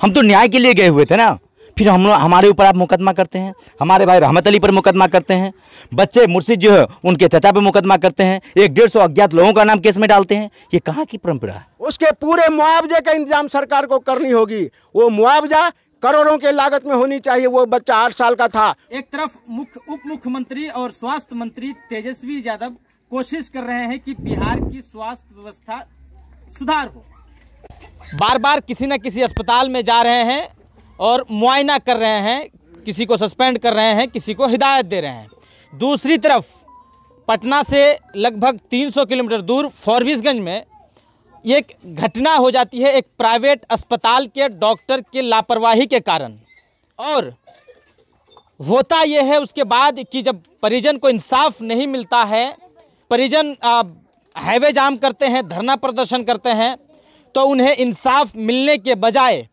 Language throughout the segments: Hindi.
हम तो न्याय के लिए गए हुए थे ना। फिर हमारे ऊपर आप मुकदमा करते हैं, हमारे भाई रहमत अली पर मुकदमा करते हैं, बच्चे मुर्शिद जो है उनके चचा पे मुकदमा करते हैं, 150 अज्ञात लोगों का नाम केस में डालते हैं। ये कहाँ की परंपरा है? उसके पूरे मुआवजे का इंतजाम सरकार को करनी होगी। वो मुआवजा करोड़ों के लागत में होनी चाहिए। वो बच्चा 8 साल का था। एक तरफ उप मुख्यमंत्री और स्वास्थ्य मंत्री तेजस्वी यादव कोशिश कर रहे हैं कि बिहार की स्वास्थ्य व्यवस्था सुधार हो, बार बार किसी न किसी अस्पताल में जा रहे हैं और मुआयना कर रहे हैं, किसी को सस्पेंड कर रहे हैं, किसी को हिदायत दे रहे हैं। दूसरी तरफ पटना से लगभग 300 किलोमीटर दूर फॉरबिसगंज में एक घटना हो जाती है एक प्राइवेट अस्पताल के डॉक्टर के लापरवाही के कारण। और होता यह है उसके बाद कि जब परिजन को इंसाफ नहीं मिलता है, परिजन हाईवे जाम करते हैं, धरना प्रदर्शन करते हैं, तो उन्हें इंसाफ मिलने के बजाय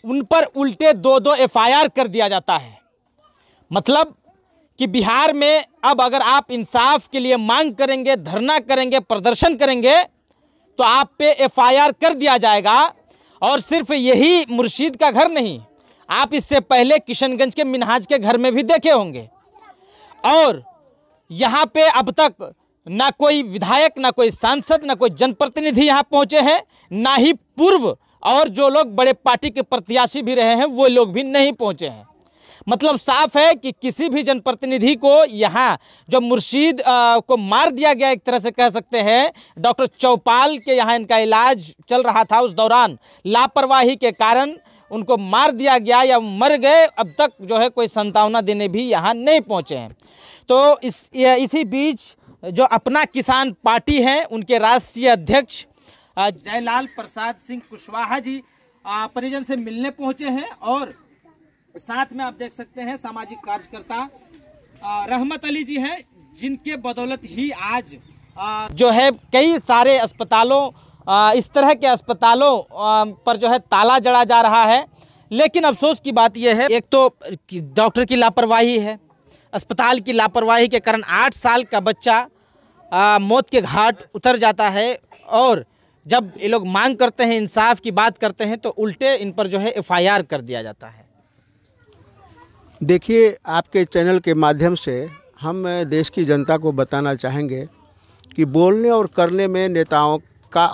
उन पर उल्टे 2-2 FIR कर दिया जाता है। मतलब कि बिहार में अब अगर आप इंसाफ के लिए मांग करेंगे, धरना करेंगे, प्रदर्शन करेंगे तो आप पे FIR कर दिया जाएगा। और सिर्फ यही मुर्शीद का घर नहीं, आप इससे पहले किशनगंज के मिनहाज के घर में भी देखे होंगे। और यहाँ पे अब तक ना कोई विधायक, ना कोई सांसद, ना कोई जनप्रतिनिधि यहाँ पहुँचे हैं, ना ही पूर्व और जो लोग बड़े पार्टी के प्रत्याशी भी रहे हैं वो लोग भी नहीं पहुँचे हैं। मतलब साफ है कि किसी भी जनप्रतिनिधि को यहाँ जो मुर्शीद को मार दिया गया, एक तरह से कह सकते हैं, डॉक्टर चौपाल के यहाँ इनका इलाज चल रहा था, उस दौरान लापरवाही के कारण उनको मार दिया गया या मर गए, अब तक जो है कोई संतावना देने भी यहाँ नहीं पहुँचे हैं। तो इसी बीच जो अपना किसान पार्टी है, उनके राष्ट्रीय अध्यक्ष जयलाल प्रसाद सिंह कुशवाहा जी परिजन से मिलने पहुँचे हैं। और साथ में आप देख सकते हैं सामाजिक कार्यकर्ता रहमत अली जी हैं, जिनके बदौलत ही आज जो है कई सारे अस्पतालों, इस तरह के अस्पतालों पर जो है ताला जड़ा जा रहा है। लेकिन अफसोस की बात यह है, एक तो डॉक्टर की लापरवाही है, अस्पताल की लापरवाही के कारण 8 साल का बच्चा मौत के घाट उतर जाता है। और जब ये लोग मांग करते हैं, इंसाफ की बात करते हैं, तो उल्टे इन पर जो है FIR कर दिया जाता है। देखिए, आपके चैनल के माध्यम से हम देश की जनता को बताना चाहेंगे कि बोलने और करने में नेताओं का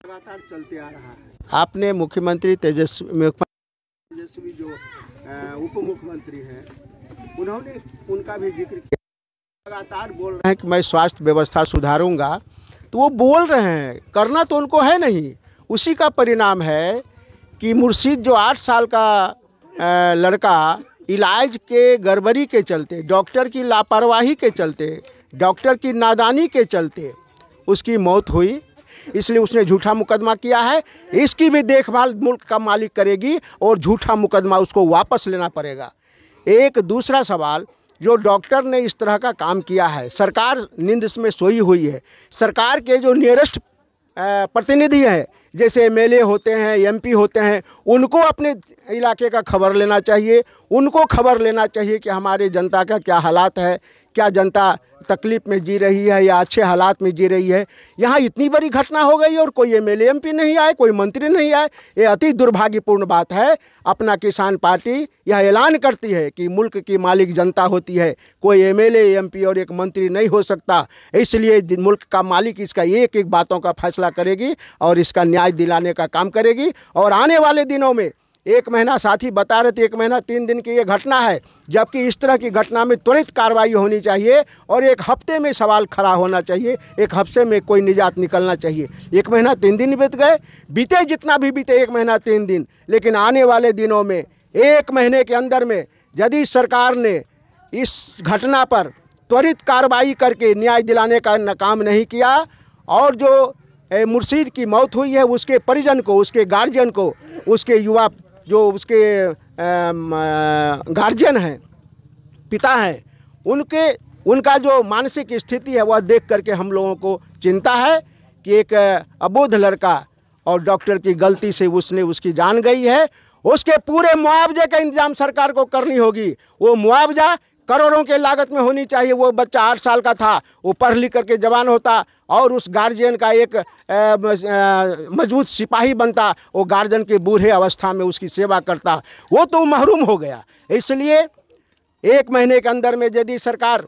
लगातार चलते आ रहा है। आपने मुख्यमंत्री तेजस्वी जो उप मुख्यमंत्री हैं, उन्होंने उनका भी जिक्र किया। लगातार बोल रहे हैं कि मैं स्वास्थ्य व्यवस्था सुधारूंगा, तो वो बोल रहे हैं, करना तो उनको है नहीं। उसी का परिणाम है कि मुर्शीद जो 8 साल का लड़का इलाज के गड़बड़ी के चलते, डॉक्टर की लापरवाही के चलते, डॉक्टर की नादानी के चलते उसकी मौत हुई, इसलिए उसने झूठा मुकदमा किया है। इसकी भी देखभाल मुल्क का मालिक करेगी और झूठा मुकदमा उसको वापस लेना पड़ेगा। एक दूसरा सवाल, जो डॉक्टर ने इस तरह का काम किया है, सरकार नींद में सोई हुई है। सरकार के जो नियरेस्ट प्रतिनिधि हैं, जैसे MLA होते हैं, MP होते हैं, उनको अपने इलाके का खबर लेना चाहिए। उनको खबर लेना चाहिए कि हमारे जनता का क्या हालात है, क्या जनता तकलीफ़ में जी रही है या अच्छे हालात में जी रही है। यहाँ इतनी बड़ी घटना हो गई और कोई MLA MP नहीं आए, कोई मंत्री नहीं आए। ये अति दुर्भाग्यपूर्ण बात है। अपना किसान पार्टी यह ऐलान करती है कि मुल्क की मालिक जनता होती है, कोई MLA MP और एक मंत्री नहीं हो सकता। इसलिए मुल्क का मालिक इसका एक एक बातों का फैसला करेगी और इसका न्याय दिलाने का काम करेगी। और आने वाले दिनों में 1 महीना, साथी बता रहे थे 1 महीना 3 दिन की ये घटना है, जबकि इस तरह की घटना में त्वरित कार्रवाई होनी चाहिए और 1 हफ्ते में सवाल खड़ा होना चाहिए, 1 हफ्ते में कोई निजात निकलना चाहिए। 1 महीना 3 दिन बीत गए, बीते जितना भी बीते 1 महीना 3 दिन, लेकिन आने वाले दिनों में 1 महीने के अंदर में यदि सरकार ने इस घटना पर त्वरित कार्रवाई करके न्याय दिलाने का काम नहीं किया और जो मुर्शीद की मौत हुई है उसके परिजन को, उसके गार्जियन को, उसके युवा जो उसके गार्जियन हैं, पिता हैं, उनका जो मानसिक स्थिति है वह देख करके हम लोगों को चिंता है कि एक अबोध लड़का और डॉक्टर की गलती से उसकी जान गई है। उसके पूरे मुआवजे का इंतजाम सरकार को करनी होगी। वो मुआवजा करोड़ों के लागत में होनी चाहिए। वो बच्चा 8 साल का था, वो पढ़ लिख करके जवान होता और उस गार्जियन का एक मजबूत सिपाही बनता, वो गार्जियन के बूढ़े अवस्था में उसकी सेवा करता। वो तो महरूम हो गया। इसलिए 1 महीने के अंदर में यदि सरकार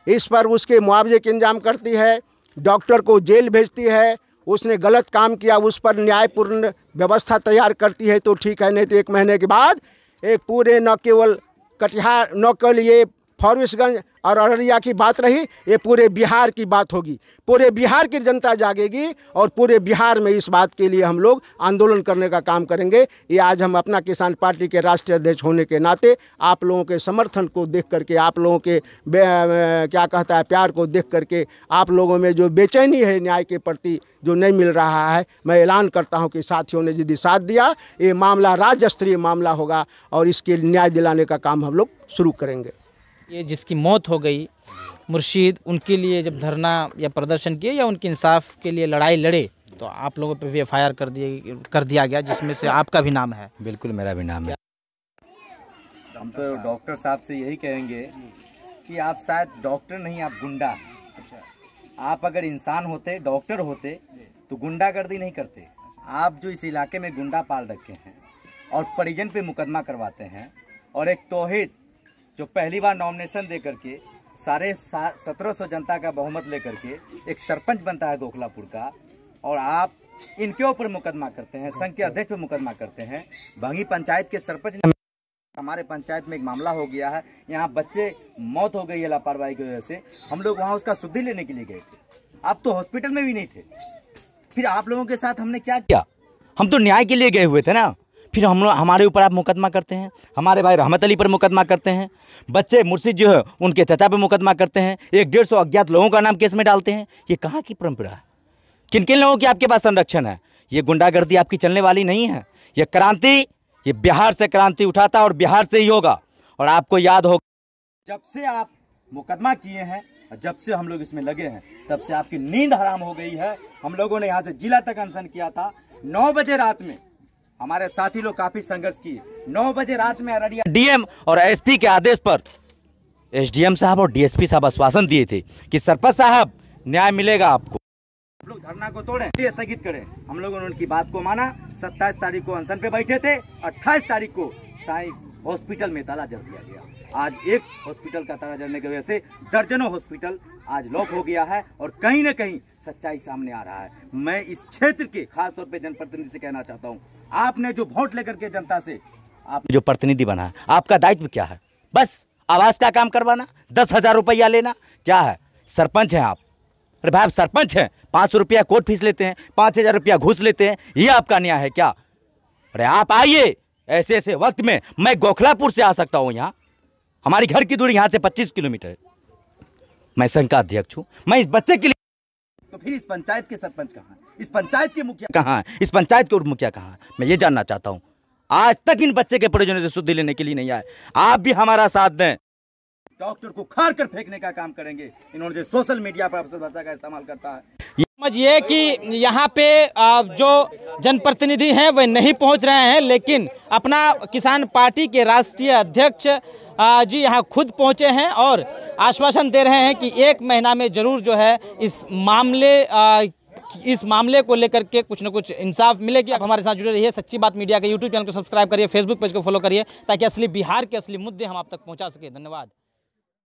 इस पर उसके मुआवजे के इंतजाम करती है, डॉक्टर को जेल भेजती है, उसने गलत काम किया उस पर न्यायपूर्ण व्यवस्था तैयार करती है तो ठीक है, नहीं तो 1 महीने के बाद एक पूरे न केवल कटिहार न केवल ये फॉरबिसगंज और अररिया की बात रही, ये पूरे बिहार की बात होगी। पूरे बिहार की जनता जागेगी और पूरे बिहार में इस बात के लिए हम लोग आंदोलन करने का काम करेंगे। ये आज हम अपना किसान पार्टी के राष्ट्रीय अध्यक्ष होने के नाते आप लोगों के समर्थन को देख करके, आप लोगों के क्या कहता है प्यार को देख करके, आप लोगों में जो बेचैनी है न्याय के प्रति जो नहीं मिल रहा है, मैं ऐलान करता हूँ कि साथियों ने यदि साथ दिया, ये मामला राज्य स्तरीय मामला होगा और इसके न्याय दिलाने का काम हम लोग शुरू करेंगे। ये जिसकी मौत हो गई मुर्शीद, उनके लिए जब धरना या प्रदर्शन किए या उनके इंसाफ के लिए लड़ाई लड़े तो आप लोगों पे भी FIR कर दिया गया, जिसमें से आपका भी नाम है। बिल्कुल मेरा भी नाम है। हम तो डॉक्टर साहब से यही कहेंगे कि आप शायद डॉक्टर नहीं, आप गुंडा। आप अगर इंसान होते, डॉक्टर होते तो गुंडागर्दी नहीं करते। आप जो इस इलाके में गुंडा पाल रखे हैं और परिजन पे मुकदमा करवाते हैं, और एक तौहीद जो पहली बार नॉमिनेशन दे करके 1750 जनता का बहुमत लेकर के एक सरपंच बनता है गोखलापुर का, और आप इनके ऊपर मुकदमा करते हैं, संघ के अध्यक्ष पे मुकदमा करते हैं। भंगी पंचायत के सरपंच ने, हमारे पंचायत में एक मामला हो गया है, यहाँ बच्चे मौत हो गई है लापरवाही की वजह से। हम लोग वहाँ उसका शुद्धि लेने के लिए गए थे, आप तो हॉस्पिटल में भी नहीं थे। फिर आप लोगों के साथ हमने क्या किया? हम तो न्याय के लिए गए हुए थे ना। फिर हमारे ऊपर आप मुकदमा करते हैं, हमारे भाई रहमत अली पर मुकदमा करते हैं, बच्चे मुर्शिद जो है उनके चचा पे मुकदमा करते हैं, 150 अज्ञात लोगों का नाम केस में डालते हैं। ये कहाँ की परंपरा है? किन किन लोगों की आपके पास संरक्षण है? ये गुंडागर्दी आपकी चलने वाली नहीं है। ये क्रांति, ये बिहार से क्रांति उठाता और बिहार से ही होगा। और आपको याद हो, जब से आप मुकदमा किए हैं और जब से हम लोग इसमें लगे हैं, तब से आपकी नींद हराम हो गई है। हम लोगों ने यहाँ से जिला तक अनशन किया था। 9 बजे रात में हमारे साथी लोग काफी संघर्ष किए। 9 बजे रात में अररिया DM और SP के आदेश पर SDM साहब और DSP साहब आश्वासन दिए थे कि सरपंच साहब न्याय मिलेगा आपको। हम लोग धरना को तोड़ें, स्थगित करें। हम लोगों ने उनकी बात को माना। 27 तारीख को अनशन पे बैठे थे। 28 तारीख को साईं हॉस्पिटल में ताला जड़ दिया गया। आज एक हॉस्पिटल का ताला जड़ने की वजह से दर्जनों हॉस्पिटल आज लॉक हो गया है और कहीं न कहीं सच्चाई सामने आ रहा है। मैं इस क्षेत्र के खासतौर पे जनप्रतिनिधि से कहना चाहता हूँ, आपने जो वोट लेकर के जनता से आप जो प्रतिनिधि बना है, आपका दायित्व क्या है? बस आवास का काम करवाना, 10,000 रुपया लेना, क्या है? सरपंच हैं आप? अरे भाई आप सरपंच हैं, 500 रुपया कोर्ट फीस लेते हैं, 5,000 रुपया घूस लेते हैं, ये आपका न्याय है क्या? अरे आप आइए, ऐसे ऐसे वक्त में मैं गोखलापुर से आ सकता हूँ यहाँ, हमारी घर की दूरी यहाँ से 25 किलोमीटर है। मैं संघ का अध्यक्ष हूँ, मैं इस बच्चे के लिए। तो फिर इस पंचायत के सरपंच कहाँ है? इस पंचायत के मुखिया कहाँ है? इस पंचायत के उप मुखिया कहाँ है? मैं ये जानना चाहता हूँ। आज तक इन बच्चे के परिजनों से शुद्धि लेने के लिए नहीं आए। आप भी हमारा साथ दें। डॉक्टर को खार कर फेंकने का काम करेंगे। इन्होंने जो सोशल मीडिया पर अफसर भाषा का इस्तेमाल करता है। समझिए कि यहाँ पे जो जनप्रतिनिधि हैं वह नहीं पहुँच रहे हैं, लेकिन अपना किसान पार्टी के राष्ट्रीय अध्यक्ष जी यहाँ खुद पहुँचे हैं और आश्वासन दे रहे हैं कि 1 महीना में जरूर जो है इस मामले को लेकर के कुछ न कुछ इंसाफ मिलेगी। आप हमारे साथ जुड़े रहिए। सच्ची बात मीडिया के YouTube चैनल को सब्सक्राइब करिए, Facebook पेज को फॉलो करिए, ताकि असली बिहार के असली मुद्दे हम आप तक पहुँचा सके। धन्यवाद।